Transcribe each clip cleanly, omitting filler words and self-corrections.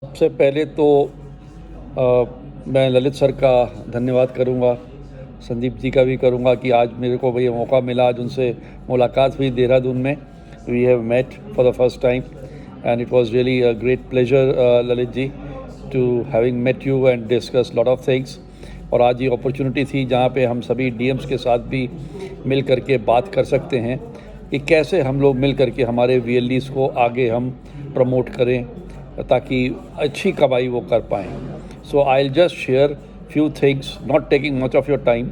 सबसे पहले तो मैं ललित सर का धन्यवाद करूंगा, संदीप जी का भी करूंगा कि आज मेरे को ये मौका मिला, आज उनसे मुलाकात हुई देहरादून में. We have met for the first time and it was really a great pleasure Lalit ji to having met you and discuss lot of things. और आज ये अपॉर्चुनिटी थी जहाँ पे हम सभी डीएम्स के साथ भी मिल करके बात कर सकते हैं कि कैसे हम लोग मिल करके हमारे वीएलईज़ को आगे हम प्रमोट करें ताकि अच्छी कमाई वो कर पाएँ. So I will just share few things, not taking much of your time,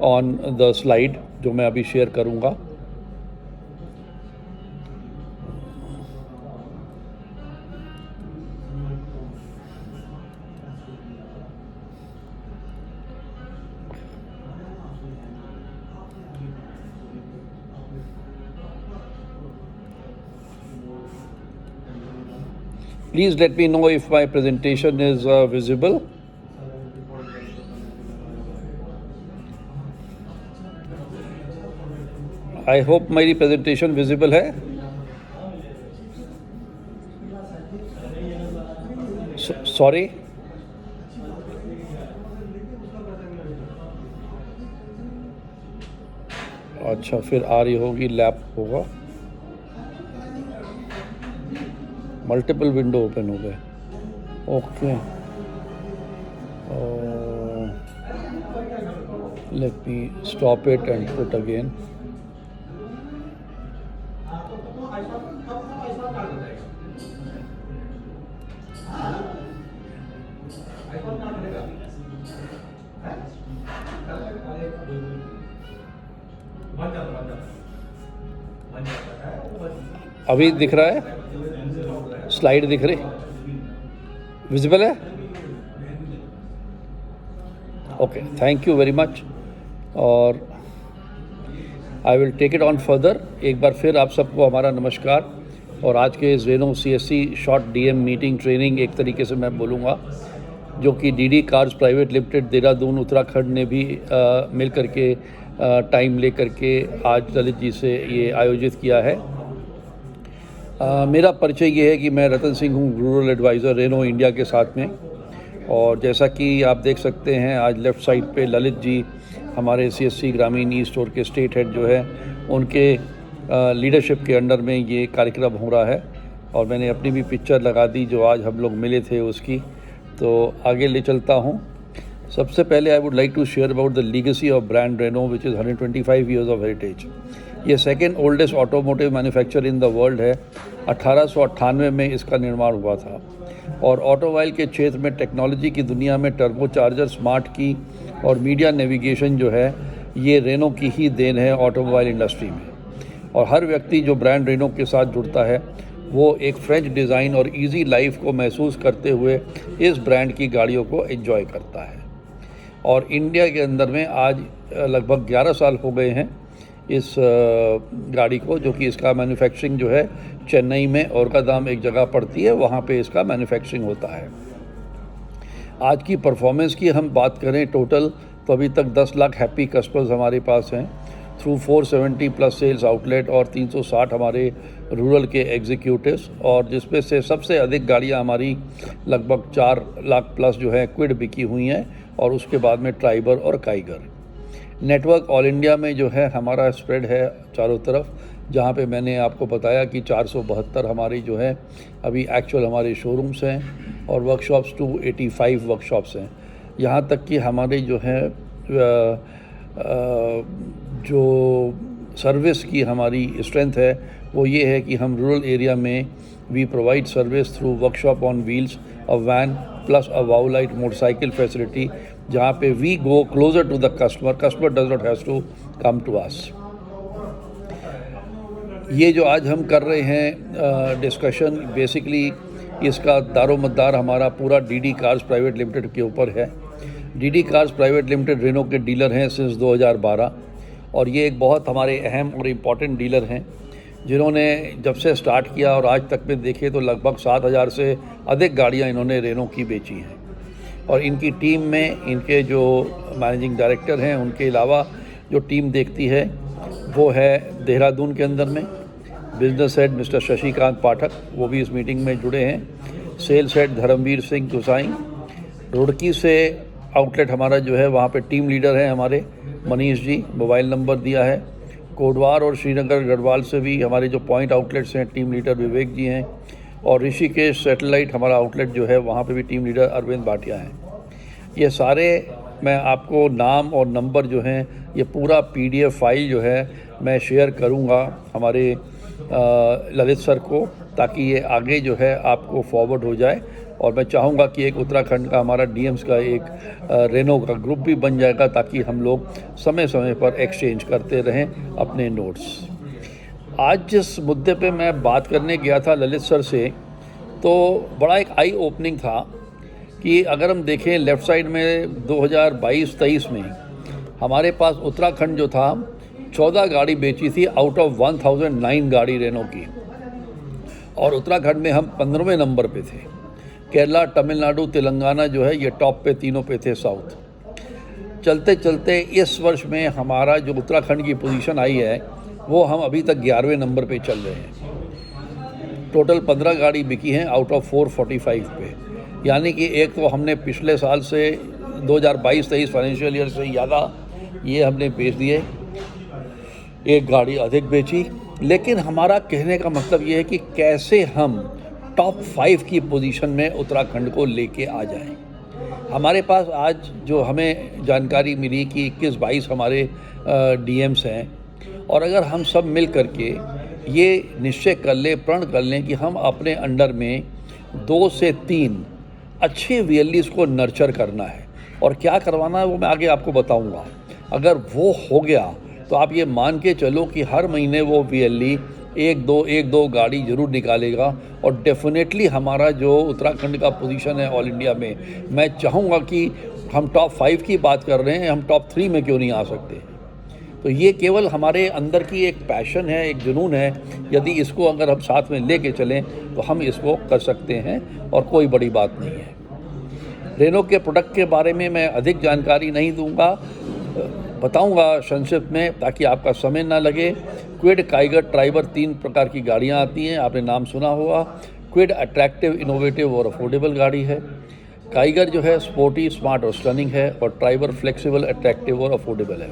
on the slide जो मैं अभी शेयर करूँगा. Please let me know if my presentation is visible. I hope मेरी presentation visible है. Sorry. अच्छा, फिर आ रही होगी, लैप होगा. मल्टीपल विंडो ओपन हो गए. Okay, let me stop it and put again. अभी दिख रहा है, स्लाइड दिख रही, विजिबल है. Okay, thank you very much. और I will take it on further. एक बार फिर आप सबको हमारा नमस्कार. और आज के इस Renault CSC short DM meeting training एक तरीके से मैं बोलूँगा, जो कि DD cars private limited Dehradun Uttarakhand ने भी मिल करके टाइम ले करके आज ललित जी से ये आयोजित किया है. मेरा परिचय ये है कि मैं रतन सिंह हूँ, रूरल एडवाइज़र रेनो इंडिया के साथ में. और जैसा कि आप देख सकते हैं, आज लेफ़्ट साइड पे ललित जी हमारे सीएससी ग्रामीण ई स्टोर के स्टेट हेड जो है, उनके लीडरशिप के अंडर में ये कार्यक्रम हो रहा है. और मैंने अपनी भी पिक्चर लगा दी जो आज हम लोग मिले थे उसकी. तो आगे ले चलता हूँ. सबसे पहले I would like to share about the legacy of brand Renault which is 125 years of heritage. ये second oldest automotive manufacture in the world है. 1898 में इसका निर्माण हुआ था. और ऑटोमोबाइल के क्षेत्र में टेक्नोलॉजी की दुनिया में टर्बोचार्जर, स्मार्ट की और मीडिया नेविगेशन जो है, ये रेनो की ही देन है ऑटोमोबाइल इंडस्ट्री में. और हर व्यक्ति जो ब्रांड रेनो के साथ जुड़ता है वो एक फ्रेंच डिज़ाइन और इजी लाइफ को महसूस करते हुए इस ब्रांड की गाड़ियों को एंजॉय करता है. और इंडिया के अंदर में आज लगभग 11 साल हो गए हैं इस गाड़ी को, जो कि इसका मैन्युफैक्चरिंग जो है चेन्नई में औरकादाम एक जगह पड़ती है, वहाँ पे इसका मैन्युफैक्चरिंग होता है. आज की परफॉर्मेंस की हम बात करें टोटल, तो अभी तक 10 लाख हैप्पी कस्टमर्स हमारे पास हैं थ्रू 470 प्लस सेल्स आउटलेट और 360 हमारे रूरल के एग्जीक्यूटिव्स. और जिसमें से सबसे अधिक गाड़ियाँ हमारी लगभग 4 लाख प्लस जो है क्विड बिकी हुई हैं. और उसके बाद में ट्राइबर और काइगर. नेटवर्क ऑल इंडिया में जो है हमारा स्प्रेड है चारों तरफ, जहाँ पे मैंने आपको बताया कि 472 हमारी जो है अभी एक्चुअल हमारे शोरूम्स हैं और वर्कशॉप्स 285 वर्कशॉप्स हैं. यहाँ तक कि हमारे जो है जो सर्विस की हमारी स्ट्रेंथ है वो ये है कि हम रूरल एरिया में we provide service through workshop on wheels, a van plus a वाउलाइट मोटरसाइकिल फैसिलिटी, जहाँ पे we go closer to the customer. Customer does not has to come to us. ये जो आज हम कर रहे हैं डिस्कशन, बेसिकली इसका दारोमदार हमारा पूरा डीडी कार्स प्राइवेट लिमिटेड के ऊपर है. DD cars private limited Renault के डीलर हैं सिंस 2012. और ये एक बहुत हमारे अहम और इम्पॉर्टेंट डीलर हैं, जिन्होंने जब से स्टार्ट किया और आज तक में देखे तो लगभग 7,000 से अधिक गाड़ियाँ इन्होंने रेनो की बेची हैं. और इनकी टीम में इनके जो मैनेजिंग डायरेक्टर हैं, उनके अलावा जो टीम देखती है वो है देहरादून के अंदर में बिजनेस हेड मिस्टर शशिकांत पाठक, वो भी इस मीटिंग में जुड़े हैं. सेल्स हेड धर्मवीर सिंह गुसाई। रुड़की से आउटलेट हमारा जो है वहाँ पे टीम लीडर हैं हमारे मनीष जी, मोबाइल नंबर दिया है। कोटवार और श्रीनगर गढ़वाल से भी हमारे जो पॉइंट आउटलेट्स हैं टीम लीडर विवेक जी हैं। और ऋषिकेश सैटेलाइट हमारा आउटलेट जो है वहाँ पे भी टीम लीडर अरविंद भाटिया हैं। ये सारे मैं आपको नाम और नंबर जो हैं ये पूरा PDF फाइल जो है मैं शेयर करूँगा हमारे ललित सर को, ताकि ये आगे जो है आपको फॉरवर्ड हो जाए। और मैं चाहूँगा कि एक उत्तराखंड का हमारा DMs का एक रेनो का ग्रुप भी बन जाएगा, ताकि हम लोग समय समय पर एक्सचेंज करते रहें अपने नोट्स। आज जिस मुद्दे पे मैं बात करने गया था ललित सर से, तो बड़ा एक आई ओपनिंग था कि अगर हम देखें लेफ़्ट साइड में 2022-23 में हमारे पास उत्तराखंड जो था 14 गाड़ी बेची थी आउट ऑफ 1009 गाड़ी रेनो की, और उत्तराखंड में हम 15वें नंबर पे थे। केरला, तमिलनाडु, तेलंगाना जो है ये टॉप पे तीनों पे थे साउथ। चलते चलते इस वर्ष में हमारा जो उत्तराखंड की पोजीशन आई है वो हम अभी तक 11वें नंबर पे चल रहे हैं। टोटल 15 गाड़ी बिकी हैं आउट ऑफ 445 पे, यानी कि एक तो हमने पिछले साल से 2022-23 फाइनेंशियल ईयर से ज़्यादा ये हमने बेच दिए, एक गाड़ी अधिक बेची। लेकिन हमारा कहने का मतलब ये है कि कैसे हम टॉप 5 की पोजीशन में उत्तराखंड को लेके आ जाएं। हमारे पास आज जो हमें जानकारी मिली कि 21-22 हमारे DMs हैं, और अगर हम सब मिल करके ये निश्चय कर लें, प्रण कर लें कि हम अपने अंडर में 2 से 3 अच्छे VLEs को नर्चर करना है, और क्या करवाना है वो मैं आगे आपको बताऊंगा। अगर वो हो गया तो आप ये मान के चलो कि हर महीने वो VLE एक दो गाड़ी ज़रूर निकालेगा, और डेफिनेटली हमारा जो उत्तराखंड का पोजीशन है ऑल इंडिया में, मैं चाहूँगा कि हम टॉप 5 की बात कर रहे हैं, हम टॉप 3 में क्यों नहीं आ सकते। तो ये केवल हमारे अंदर की एक पैशन है, एक जुनून है। यदि इसको अगर हम साथ में लेके चलें तो हम इसको कर सकते हैं, और कोई बड़ी बात नहीं है। रेनो के प्रोडक्ट के बारे में मैं अधिक जानकारी नहीं दूंगा, बताऊंगा संक्षिप्त में ताकि आपका समय ना लगे। क्विड, काइगर, ट्राइबर 3 प्रकार की गाड़ियां आती हैं, आपने नाम सुना होगा। क्विड अट्रैक्टिव, इनोवेटिव और अफोर्डेबल गाड़ी है। काइगर जो है स्पोर्टी, स्मार्ट और स्टनिंग है, और ट्राइबर फ्लेक्सिबल, अट्रैक्टिव और अफोर्डेबल है।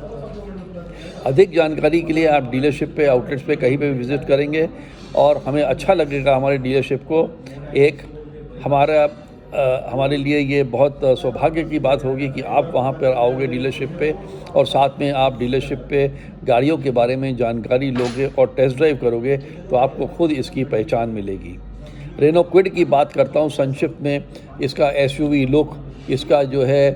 अधिक जानकारी के लिए आप डीलरशिप पे, आउटलेट्स पे कहीं पे भी विज़िट करेंगे, और हमें अच्छा लगेगा हमारे डीलरशिप को। एक हमारे लिए ये बहुत सौभाग्य की बात होगी कि आप वहाँ पर आओगे डीलरशिप पे, और साथ में आप डीलरशिप पे गाड़ियों के बारे में जानकारी लोगे और टेस्ट ड्राइव करोगे, तो आपको खुद इसकी पहचान मिलेगी। रेनो क्विड की बात करता हूँ संक्षिप्त में। इसका SUV लुक, इसका जो है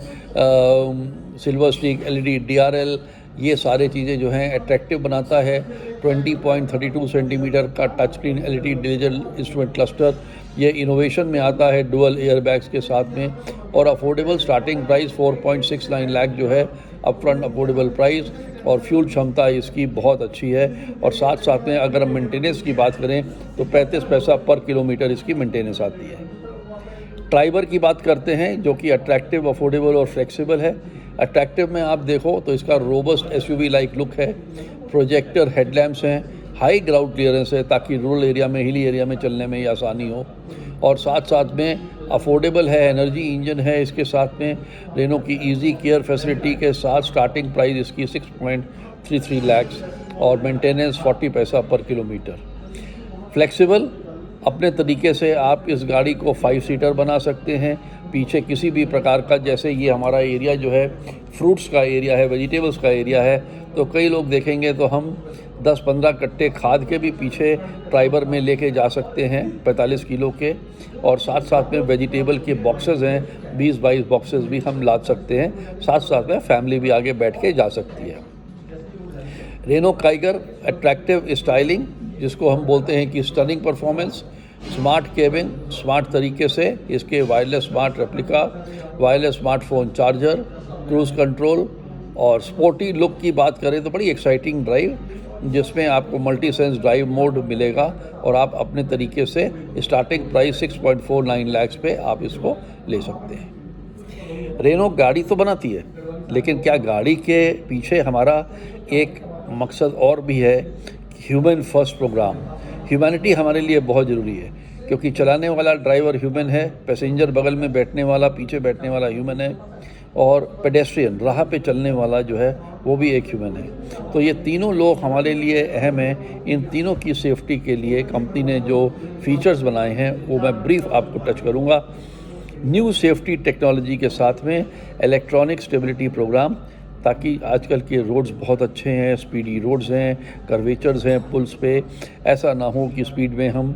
सिल्वर स्टिक LED DRL, ये सारे चीज़ें जो हैं अट्रैक्टिव बनाता है। 20.32 सेंटीमीटर का touch screen LED digital instrument cluster, ये इनोवेशन में आता है डुअल एयर बैग्स के साथ में। और अफोर्डेबल स्टार्टिंग प्राइस 4.69 लाख जो है अपफ्रंट अफोर्डेबल प्राइस, और फ्यूल क्षमता इसकी बहुत अच्छी है। और साथ साथ में अगर हम मेंटेनेंस की बात करें तो 35 पैसा पर किलोमीटर इसकी मेंटेनेंस आती है। ट्राइबर की बात करते हैं जो कि अट्रैक्टिव, अफोर्डेबल और फ्लेक्सिबल है। अट्रैक्टिव में आप देखो तो इसका रोबस्ट SUV लाइक लुक है। प्रोजेक्टर हेडलैम्प्स हैं, हाई ग्राउंड क्लियरेंस है ताकि रूरल एरिया में, हिली एरिया में चलने में आसानी हो। और साथ साथ में अफोर्डेबल है, एनर्जी इंजन है इसके साथ में। रेनो की इजी केयर फैसिलिटी के साथ स्टार्टिंग प्राइस इसकी 6.33 लाख, और मेंटेनेंस 40 पैसा पर किलोमीटर। फ्लेक्सिबल, अपने तरीके से आप इस गाड़ी को 5 सीटर बना सकते हैं। पीछे किसी भी प्रकार का, जैसे ये हमारा एरिया जो है फ्रूट्स का एरिया है, वेजिटेबल्स का एरिया है, तो कई लोग देखेंगे तो हम 10-15 कट्टे खाद के भी पीछे ट्राइबर में लेके जा सकते हैं 45 किलो के। और साथ साथ में वेजिटेबल के बॉक्सेस हैं, 20-22 बॉक्सेस भी हम ला सकते हैं। साथ साथ में फैमिली भी आगे बैठ के जा सकती है। रेनो काइगर अट्रैक्टिव स्टाइलिंग, जिसको हम बोलते हैं कि stunning performance, smart cabin, smart तरीके से इसके wireless smart replica, wireless smartphone charger, cruise control. और स्पोर्टी लुक की बात करें तो बड़ी एक्साइटिंग ड्राइव, जिसमें आपको मल्टी सेंस ड्राइव मोड मिलेगा, और आप अपने तरीके से स्टार्टिंग प्राइस 6.49 लाख पे आप इसको ले सकते हैं। रेनो गाड़ी तो बनाती है, लेकिन क्या गाड़ी के पीछे हमारा एक मकसद और भी है, ह्यूमन फर्स्ट प्रोग्राम। ह्यूमैनिटी हमारे लिए बहुत ज़रूरी है। क्योंकि चलाने वाला ड्राइवर ह्यूमन है, पैसेंजर बगल में बैठने वाला, पीछे बैठने वाला ह्यूमन है, और पेडेस्ट्रियन राह पे चलने वाला जो है वो भी एक ह्यूमन है। तो ये तीनों लोग हमारे लिए अहम हैं। इन तीनों की सेफ्टी के लिए कंपनी ने जो फीचर्स बनाए हैं वो मैं ब्रीफ आपको टच करूँगा। न्यू सेफ्टी टेक्नोलॉजी के साथ में इलेक्ट्रॉनिक स्टेबिलिटी प्रोग्राम, ताकि आजकल के रोड्स बहुत अच्छे हैं, स्पीडी रोड्स हैं, कर्वेचर्स हैं पुल्स पे, ऐसा ना हो कि स्पीड में हम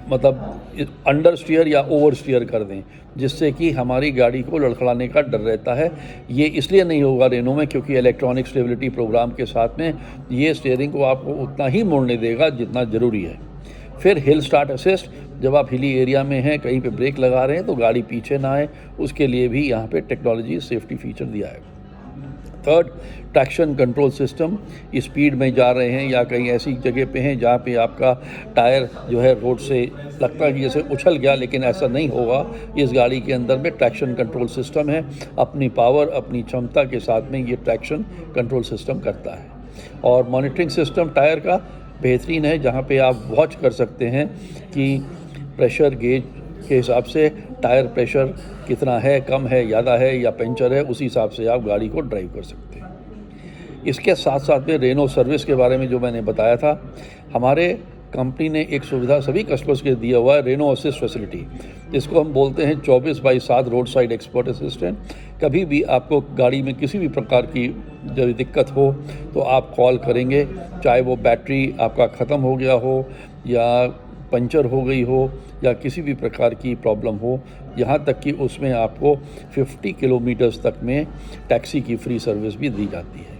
मतलब अंडर स्टीयर या ओवर स्टीयर कर दें, जिससे कि हमारी गाड़ी को लड़खड़ाने का डर रहता है। ये इसलिए नहीं होगा रेनो में क्योंकि इलेक्ट्रॉनिक स्टेबिलिटी प्रोग्राम के साथ में ये स्टीयरिंग को आपको उतना ही मोड़ने देगा जितना ज़रूरी है। फिर हिल स्टार्ट असिस्ट, जब आप हिली एरिया में हैं, कहीं पे ब्रेक लगा रहे हैं तो गाड़ी पीछे ना आए, उसके लिए भी यहाँ पे टेक्नोलॉजी सेफ्टी फीचर दिया है। Third, traction control system, speed में जा रहे हैं या कहीं ऐसी जगह पे हैं जहाँ पे आपका टायर जो है रोड से लगता है कि जैसे उछल गया, लेकिन ऐसा नहीं होगा। इस गाड़ी के अंदर में ट्रैक्शन कंट्रोल सिस्टम है, अपनी पावर, अपनी क्षमता के साथ में ये ट्रैक्शन कंट्रोल सिस्टम करता है। और मॉनिटरिंग सिस्टम टायर का बेहतरीन है, जहाँ पे आप वॉच कर सकते हैं कि प्रेशर गेज के हिसाब से टायर प्रेशर कितना है, कम है, ज़्यादा है या पंचर है, उसी हिसाब से आप गाड़ी को ड्राइव कर सकते हैं। इसके साथ साथ में रेनो सर्विस के बारे में जो मैंने बताया था, हमारे कंपनी ने एक सुविधा सभी कस्टमर्स के दिया हुआ है, रेनो असिस्ट फैसिलिटी। इसको हम बोलते हैं 24/7 रोड साइड एक्सपर्ट असिस्टेंट। कभी भी आपको गाड़ी में किसी भी प्रकार की जब दिक्कत हो तो आप कॉल करेंगे, चाहे वो बैटरी आपका ख़त्म हो गया हो या पंचर हो गई हो या किसी भी प्रकार की प्रॉब्लम हो, यहाँ तक कि उसमें आपको 50 किलोमीटर्स तक में टैक्सी की फ्री सर्विस भी दी जाती है।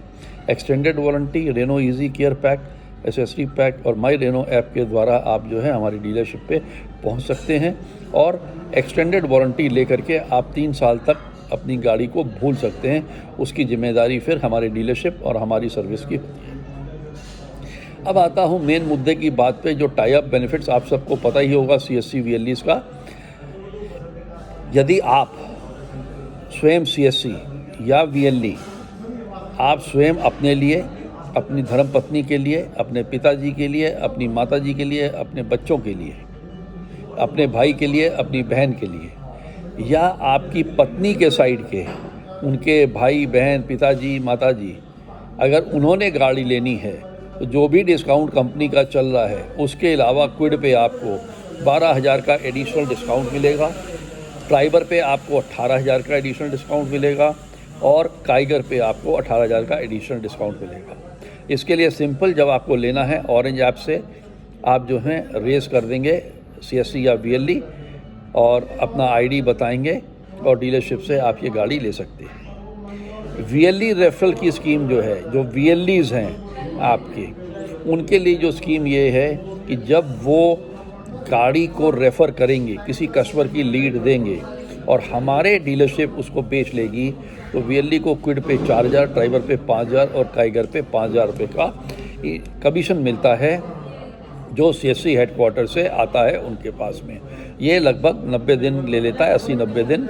Extended warranty, Renault easy care pack, accessory pack और माई रेनो ऐप के द्वारा आप जो है हमारी डीलरशिप पे पहुंच सकते हैं और एक्सटेंडेड वारंटी लेकर के आप 3 साल तक अपनी गाड़ी को भूल सकते हैं। उसकी जिम्मेदारी फिर हमारे डीलरशिप और हमारी सर्विस की होती है। अब आता हूँ मेन मुद्दे की बात पे, जो टाई अप बेनिफिट्स आप सबको पता ही होगा CSC VLEs का। यदि आप स्वयं CSC या VLE आप स्वयं अपने लिए, अपनी धर्मपत्नी के लिए, अपने पिताजी के लिए, अपनी माताजी के लिए, अपने बच्चों के लिए, अपने भाई के लिए, अपनी बहन के लिए, या आपकी पत्नी के साइड के उनके भाई बहन, पिताजी, माताजी, अगर उन्होंने गाड़ी लेनी है तो जो भी डिस्काउंट कंपनी का चल रहा है उसके अलावा क्विड पे आपको 12,000 का एडिशनल डिस्काउंट मिलेगा, ड्राइवर पे आपको 18,000 का एडिशनल डिस्काउंट मिलेगा और काइगर पे आपको 18,000 का एडिशनल डिस्काउंट मिलेगा। इसके लिए सिंपल, जब आपको लेना है ऑरेंज ऐप से आप जो हैं रेस कर देंगे CSC या VLE और अपना ID बताएंगे और डीलरशिप से आप ये गाड़ी ले सकते हैं। VLE रेफरल की स्कीम जो है, जो VLEs हैं आपके, उनके लिए जो स्कीम ये है कि जब वो गाड़ी को रेफ़र करेंगे, किसी कस्टमर की लीड देंगे और हमारे डीलरशिप उसको बेच लेगी, तो VLE को क्विड पे 4,000, ड्राइवर पे 5,000 और काइगर पे 5,000 रुपये का कमीशन मिलता है, जो CSC हेडक्वार्टर से आता है उनके पास में। ये लगभग 90 दिन ले लेता है, 80-90 दिन,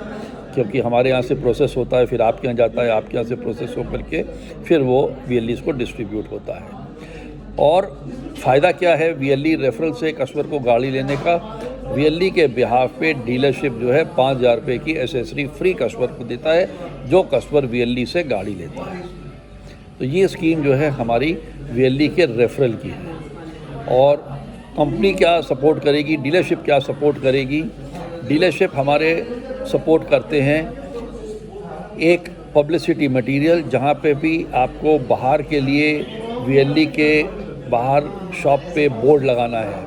क्योंकि हमारे यहाँ से प्रोसेस होता है, फिर आपके यहाँ जाता है, आपके यहाँ से प्रोसेस होकर के फिर वो VLEs को डिस्ट्रीब्यूट होता है। और फ़ायदा क्या है VLE रेफरल से कस्टमर को गाड़ी लेने का? VLE के बिहाफ पे डीलरशिप जो है 5,000 रुपये की एसेसरी फ्री कस्टमर को देता है, जो कस्टमर VLE से गाड़ी लेता है। तो ये स्कीम जो है हमारी VLE के रेफरल की है। और कंपनी क्या सपोर्ट करेगी, डीलरशिप क्या सपोर्ट करेगी? डीलरशिप हमारे सपोर्ट करते हैं एक पब्लिसिटी मटेरियल, जहाँ पे भी आपको बाहर के लिए VLE के बाहर शॉप पे बोर्ड लगाना है,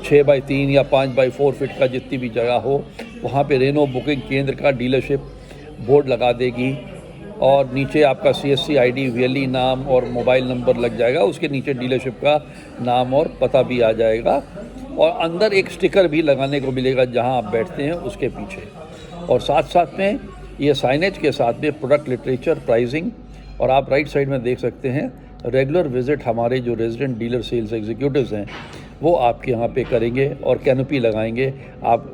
6x3 या 5x4 फीट का जितनी भी जगह हो, वहाँ पे रेनो बुकिंग केंद्र का डीलरशिप बोर्ड लगा देगी और नीचे आपका CSC ID, VLE नाम और मोबाइल नंबर लग जाएगा, उसके नीचे डीलरशिप का नाम और पता भी आ जाएगा और अंदर एक स्टिकर भी लगाने को मिलेगा जहां आप बैठते हैं उसके पीछे। और साथ साथ में ये साइनेज के साथ में प्रोडक्ट लिटरेचर, प्राइसिंग, और आप राइट साइड में देख सकते हैं रेगुलर विजिट हमारे जो रेजिडेंट डीलर सेल्स एग्जीक्यूटिव्स हैं वो आपके यहाँ पे करेंगे और कैनोपी लगाएंगे। आप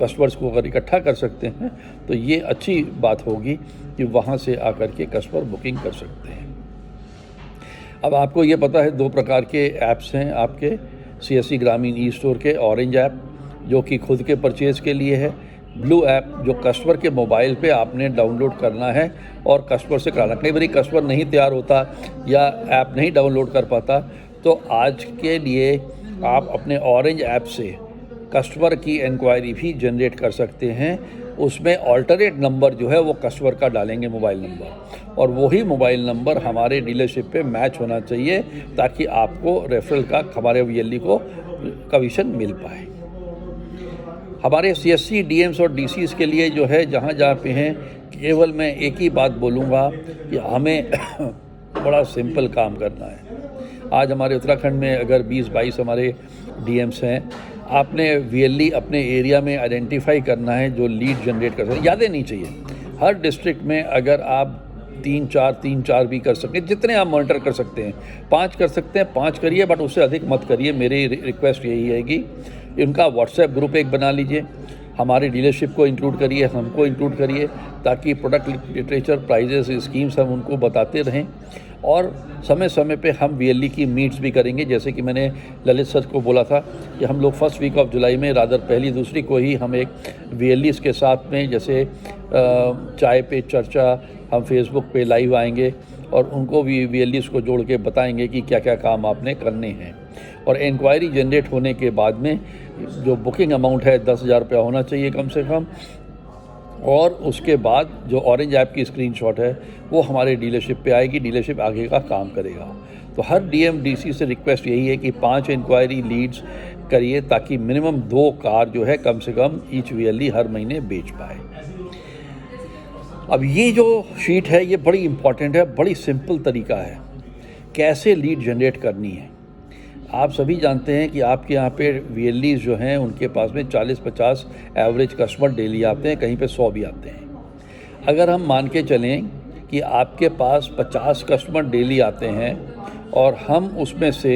कस्टमर्स को अगर इकट्ठा कर सकते हैं तो ये अच्छी बात होगी कि वहाँ से आकर के कस्टमर बुकिंग कर सकते हैं। अब आपको ये पता है 2 प्रकार के ऐप्स हैं आपके, CSC ग्रामीण ई स्टोर के ऑरेंज ऐप जो कि खुद के परचेज़ के लिए है, ब्लू ऐप जो कस्टमर के मोबाइल पे आपने डाउनलोड करना है और कस्टमर से कराना। कई बार कस्टमर नहीं तैयार होता या ऐप नहीं डाउनलोड कर पाता, तो आज के लिए आप अपने ऑरेंज ऐप से कस्टमर की इंक्वायरी भी जनरेट कर सकते हैं। उसमें ऑल्टरनेट नंबर जो है वो कस्टमर का डालेंगे मोबाइल नंबर, और वही मोबाइल नंबर हमारे डीलरशिप पे मैच होना चाहिए ताकि आपको रेफरल का हमारे VLE को कमीशन मिल पाए। हमारे CSC DMs और DCs के लिए जो है जहाँ जहाँ पे हैं, केवल मैं एक ही बात बोलूँगा कि हमें बड़ा सिंपल काम करना है। आज हमारे उत्तराखंड में अगर 20-22 हमारे DMs हैं, आपने VLE अपने एरिया में आइडेंटिफाई करना है जो लीड जनरेट कर सकते। यादें नहीं चाहिए। हर डिस्ट्रिक्ट में अगर आप 3-4 भी कर सकें, जितने आप मॉनिटर कर सकते हैं, 5 कर सकते हैं 5 करिए, बट उससे अधिक मत करिए। मेरी रिक्वेस्ट यही है कि इनका व्हाट्सएप ग्रुप एक बना लीजिए, हमारे डीलरशिप को इंक्लूड करिए, हमको इंक्लूड करिए, ताकि प्रोडक्ट लिटरेचर, प्राइजेस, स्कीम्स हम उनको बताते रहें। और समय समय पे हम VLE की मीट्स भी करेंगे। जैसे कि मैंने ललित सर को बोला था कि हम लोग फर्स्ट वीक ऑफ जुलाई में, रादर पहली दूसरी को ही हम एक VLEs के साथ में, जैसे चाय पे चर्चा, हम फेसबुक पे लाइव आएंगे और उनको भी VLEs को जोड़ के बताएंगे कि क्या क्या काम आपने करने हैं। और इंक्वायरी जनरेट होने के बाद में जो बुकिंग अमाउंट है 10,000 रुपया होना चाहिए कम से कम, और उसके बाद जो ऑरेंज ऐप की स्क्रीनशॉट है वो हमारे डीलरशिप पे आएगी, डीलरशिप आगे का काम करेगा। तो हर DM DC से रिक्वेस्ट यही है कि 5 इंक्वायरी लीड्स करिए ताकि मिनिमम 2 कार जो है कम से कम ईच VLE हर महीने बेच पाए। अब ये जो शीट है ये बड़ी इंपॉर्टेंट है, बड़ी सिंपल तरीका है कैसे लीड जनरेट करनी है। आप सभी जानते हैं कि आपके यहाँ पे VLEs जो हैं उनके पास में 40-50 एवरेज कस्टमर डेली आते हैं, कहीं पे 100 भी आते हैं। अगर हम मान के चलें कि आपके पास 50 कस्टमर डेली आते हैं और हम उसमें से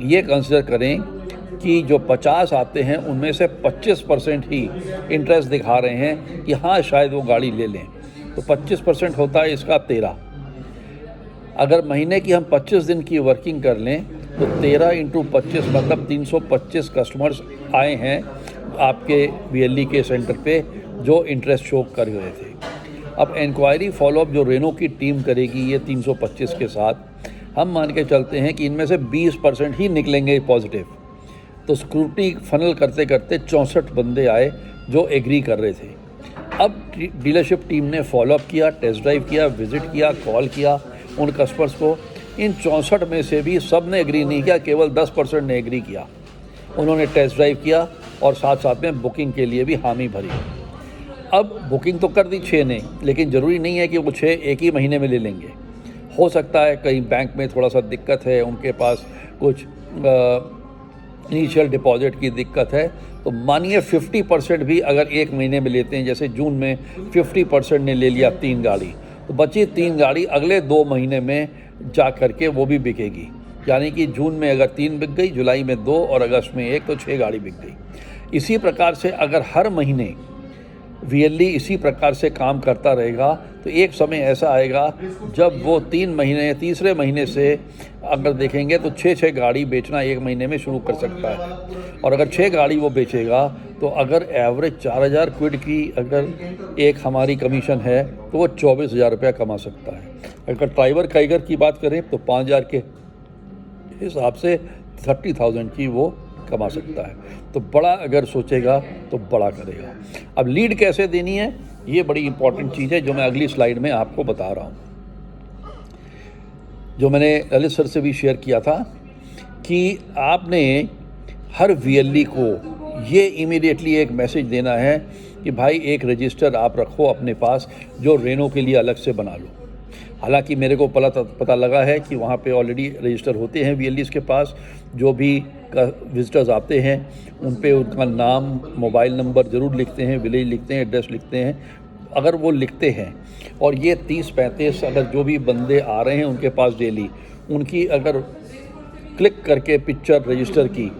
ये कंसिडर करें कि जो 50 आते हैं उनमें से 25% ही इंटरेस्ट दिखा रहे हैं कि हाँ शायद वो गाड़ी ले लें, तो 25% होता है इसका 13। अगर महीने की हम 25 दिन की वर्किंग कर लें तो 13 × 25 मतलब 325 कस्टमर्स आए हैं आपके VLE के सेंटर पे जो इंटरेस्ट शो कर रहे थे। अब इंक्वायरी फॉलोअप जो रेनो की टीम करेगी ये 325 के साथ, हम मान के चलते हैं कि इनमें से 20% ही निकलेंगे पॉजिटिव। तो स्क्रूटनी फनल करते करते 64 बंदे आए जो एग्री कर रहे थे। अब डीलरशिप टीम ने फॉलोअप किया, टेस्ट ड्राइव किया, विजिट किया, कॉल किया उन कस्टमर्स को। इन 64 में से भी सब ने एग्री नहीं किया, केवल 10% ने एग्री किया। उन्होंने टेस्ट ड्राइव किया और साथ साथ में बुकिंग के लिए भी हामी भरी। अब बुकिंग तो कर दी 6 ने, लेकिन ज़रूरी नहीं है कि वो 6 एक ही महीने में ले लेंगे। हो सकता है कहीं बैंक में थोड़ा सा दिक्कत है, उनके पास कुछ इनिशियल डिपॉजिट की दिक्कत है, तो मानिए 50% भी अगर एक महीने में लेते हैं, जैसे जून में 50% ने ले लिया 3 गाड़ी, तो बची 3 गाड़ी अगले 2 महीने में जा करके वो भी बिकेगी। यानी कि जून में अगर 3 बिक गई, जुलाई में 2 और अगस्त में 1, तो 6 गाड़ी बिक गई। इसी प्रकार से अगर हर महीने VLE इसी प्रकार से काम करता रहेगा तो एक समय ऐसा आएगा जब वो 3 महीने, तीसरे महीने से अगर देखेंगे तो 6 गाड़ी बेचना एक महीने में शुरू कर सकता है। और अगर 6 गाड़ी वो बेचेगा तो अगर एवरेज 4,000 क्विड की अगर एक हमारी कमीशन है तो वो 24,000 रुपया कमा सकता है। अगर ड्राइवर काइगर की बात करें तो 5,000 के हिसाब से 30,000 की वो कमा सकता है। तो बड़ा अगर सोचेगा तो बड़ा करेगा। अब लीड कैसे देनी है ये बड़ी इंपॉर्टेंट चीज़ है जो मैं अगली स्लाइड में आपको बता रहा हूँ, जो मैंने ललित सर से भी शेयर किया था कि आपने हर VLE को ये इमीडिएटली एक मैसेज देना है कि भाई एक रजिस्टर आप रखो अपने पास जो रेनो के लिए अलग से बना लो। हालांकि मेरे को पता लगा है कि वहाँ पे ऑलरेडी रजिस्टर होते हैं VLEs के पास। जो भी विजिटर्स आते हैं उन पे उनका नाम, मोबाइल नंबर ज़रूर लिखते हैं, विलेज लिखते हैं, एड्रेस लिखते हैं। अगर वो लिखते हैं और ये 30-35 अगर जो भी बंदे आ रहे हैं उनके पास डेली, उनकी अगर क्लिक करके पिक्चर रजिस्टर की,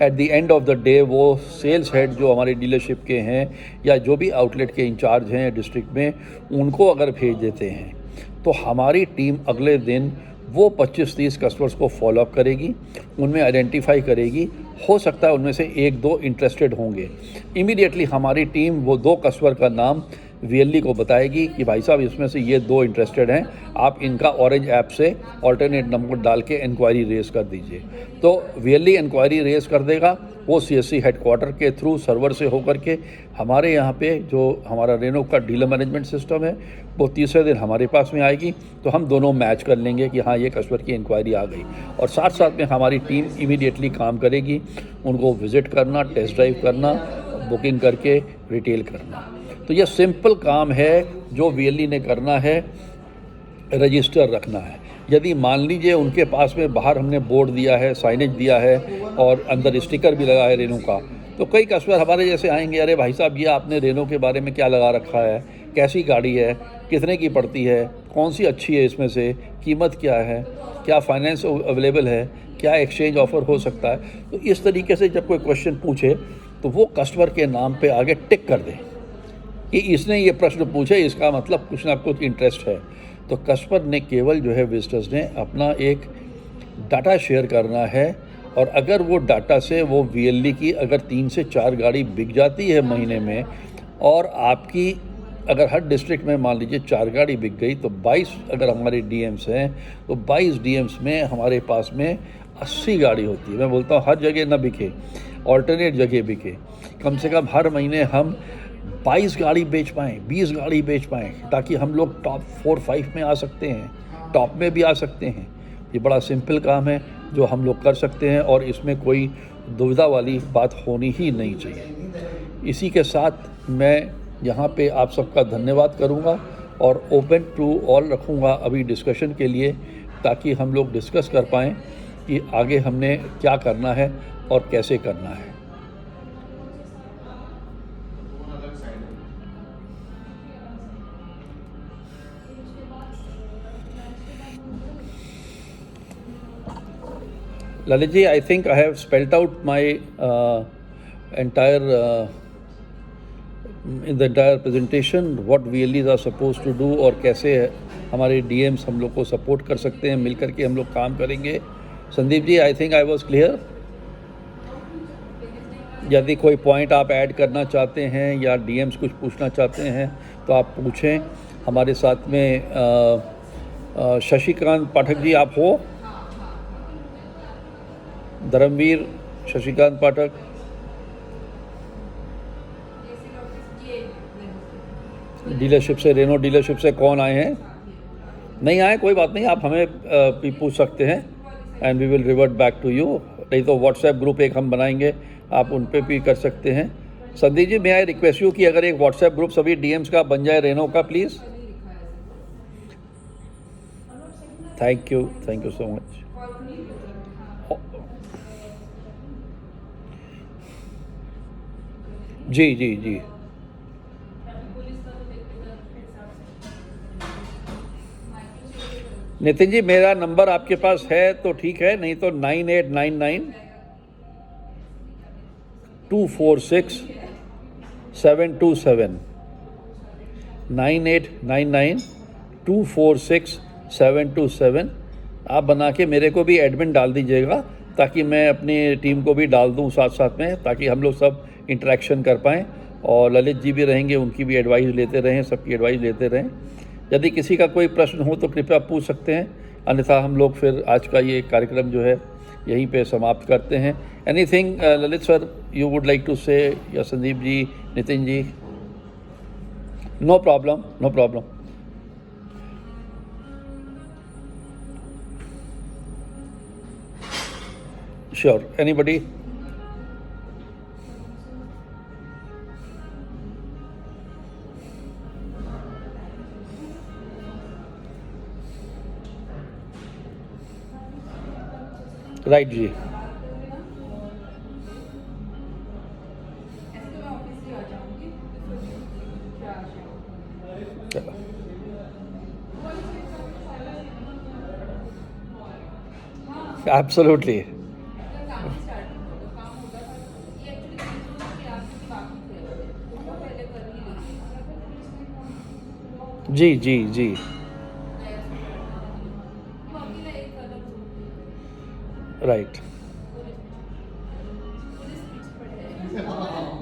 at the end of the day वो सेल्स हेड जो हमारे डीलरशिप के हैं या जो भी आउटलेट के इंचार्ज हैं डिस्ट्रिक्ट में, उनको अगर भेज देते हैं तो हमारी टीम अगले दिन वो 25-30 कस्टमर्स को फॉलोअप करेगी, उनमें आइडेंटिफाई करेगी। हो सकता है उनमें से 1-2 इंटरेस्टेड होंगे। इमीडिएटली हमारी टीम वो 2 कस्टमर का नाम वीएलई को बताएगी कि भाई साहब इसमें से ये 2 इंटरेस्टेड हैं, आप इनका ऑरेंज ऐप से ऑल्टरनेट नंबर डाल के इंक्वायरी रेज़ कर दीजिए। तो वीएलई इंक्वायरी रेज़ कर देगा, वो सीएससी हेडक्वार्टर के थ्रू सर्वर से होकर के हमारे यहाँ पे जो हमारा रेनो का डीलर मैनेजमेंट सिस्टम है वो तीसरे दिन हमारे पास में आएगी। तो हम दोनों मैच कर लेंगे कि हाँ ये कस्टमर की इंक्वायरी आ गई, और साथ साथ में हमारी टीम इमीडिएटली काम करेगी, उनको विज़िट करना, टेस्ट ड्राइव करना, बुकिंग करके रिटेल करना। तो ये सिंपल काम है जो वीएलई ने करना है, रजिस्टर रखना है। यदि मान लीजिए उनके पास में बाहर हमने बोर्ड दिया है, साइनेज दिया है और अंदर स्टिकर भी लगा है रेनो का, तो कई कस्टमर हमारे जैसे आएंगे, अरे भाई साहब ये आपने रेनो के बारे में क्या लगा रखा है, कैसी गाड़ी है, कितने की पड़ती है, कौन सी अच्छी है, इसमें से कीमत क्या है, क्या फाइनेंस अवेलेबल है, क्या एक्सचेंज ऑफ़र हो सकता है। तो इस तरीके से जब कोई क्वेश्चन पूछे तो वो कस्टमर के नाम पे आगे टिक कर दें कि इसने ये प्रश्न पूछे, इसका मतलब कुछ ना कुछ इंटरेस्ट है। तो कस्टमर ने केवल जो है विजिटर्स ने अपना एक डाटा शेयर करना है, और अगर वो डाटा से वो वीएलई की अगर 3 से 4 गाड़ी बिक जाती है महीने में, और आपकी अगर हर डिस्ट्रिक्ट में मान लीजिए 4 गाड़ी बिक गई, तो 22 अगर हमारे डीएम्स हैं तो 22 डीएम्स में हमारे पास में 80 गाड़ी होती है। मैं बोलता हूँ हर जगह ना बिके, ऑल्टरनेट जगह बिके, कम से कम हर महीने हम 22 गाड़ी बेच पाएँ, 20 गाड़ी बेच पाएँ, ताकि हम लोग टॉप 4-5 में आ सकते हैं, टॉप में भी आ सकते हैं। ये बड़ा सिंपल काम है जो हम लोग कर सकते हैं, और इसमें कोई दुविधा वाली बात होनी ही नहीं चाहिए। इसी के साथ मैं यहाँ पे आप सबका धन्यवाद करूँगा और ओपन टू ऑल रखूँगा अभी डिस्कशन के लिए, ताकि हम लोग डिस्कस कर पाएँ कि आगे हमने क्या करना है और कैसे करना है। Lalit ji, I think I have spelled out my entire in the entire presentation what VLEs are supposed to do, और कैसे हमारे DMs हम लोग को सपोर्ट कर सकते हैं, मिल करके हम लोग काम करेंगे। Sandeep ji, I think I was clear. यदि कोई पॉइंट आप ऐड करना चाहते हैं या DMs कुछ पूछना चाहते हैं तो आप पूछें। हमारे साथ में शशिकांत पाठक जी आप हो, धर्मवीर, शशिकांत पाठक, डीलरशिप से, रेनो डीलरशिप से कौन आए हैं? नहीं आए कोई बात नहीं, आप हमें भी पूछ सकते हैं and we will revert back to you. नहीं तो व्हाट्सएप ग्रुप एक हम बनाएंगे, आप उन पे भी कर सकते हैं। संदीप जी, मैं आई रिक्वेस्ट यू कि अगर एक व्हाट्सएप ग्रुप सभी डीएम्स का बन जाए रेनो का, please. Thank you so much. जी जी जी, नितिन जी मेरा नंबर आपके पास है तो ठीक है, नहीं तो 9899-246-727, 9899-246-727 आप बना के मेरे को भी एडमिन डाल दीजिएगा, ताकि मैं अपनी टीम को भी डाल दूं साथ साथ में, ताकि हम लोग सब इंटरेक्शन कर पाएँ। और ललित जी भी रहेंगे, उनकी भी एडवाइस लेते रहें, सबकी एडवाइस लेते रहें। यदि किसी का कोई प्रश्न हो तो कृपया पूछ सकते हैं, अन्यथा हम लोग फिर आज का ये कार्यक्रम जो है यहीं पे समाप्त करते हैं। Anything Lalit sir you would like to say, या Sandeep ji, Nitin ji? No problem, no problem. Sure, anybody? Right जी। एब्सोल्युटली। जी जी जी। Right,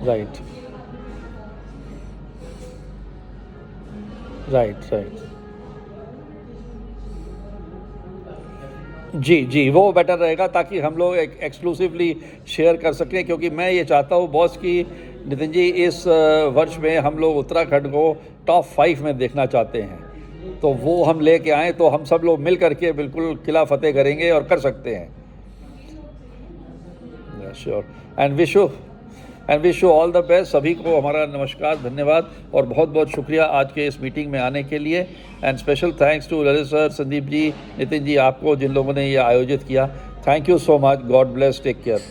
right, right, right. जी, जी, वो बेटर रहेगा ताकि हम लोग एक्सक्लूसिवली शेयर कर सकें, क्योंकि मैं ये चाहता हूँ बॉस कि नितिन जी इस वर्ष में हम लोग उत्तराखंड को टॉप 5 में देखना चाहते हैं। तो वो हम लेके आएँ तो हम सब लोग मिल कर के बिल्कुल किला फ़तेह करेंगे और कर सकते हैं। Sure. And wish you all the best. सभी को हमारा नमस्कार, धन्यवाद और बहुत बहुत शुक्रिया आज के इस मीटिंग में आने के लिए। And special thanks to Lalit sir, Sandeep ji, Nitin ji, आपको जिन लोगों ने ये आयोजित किया। Thank you so much. God bless, take care.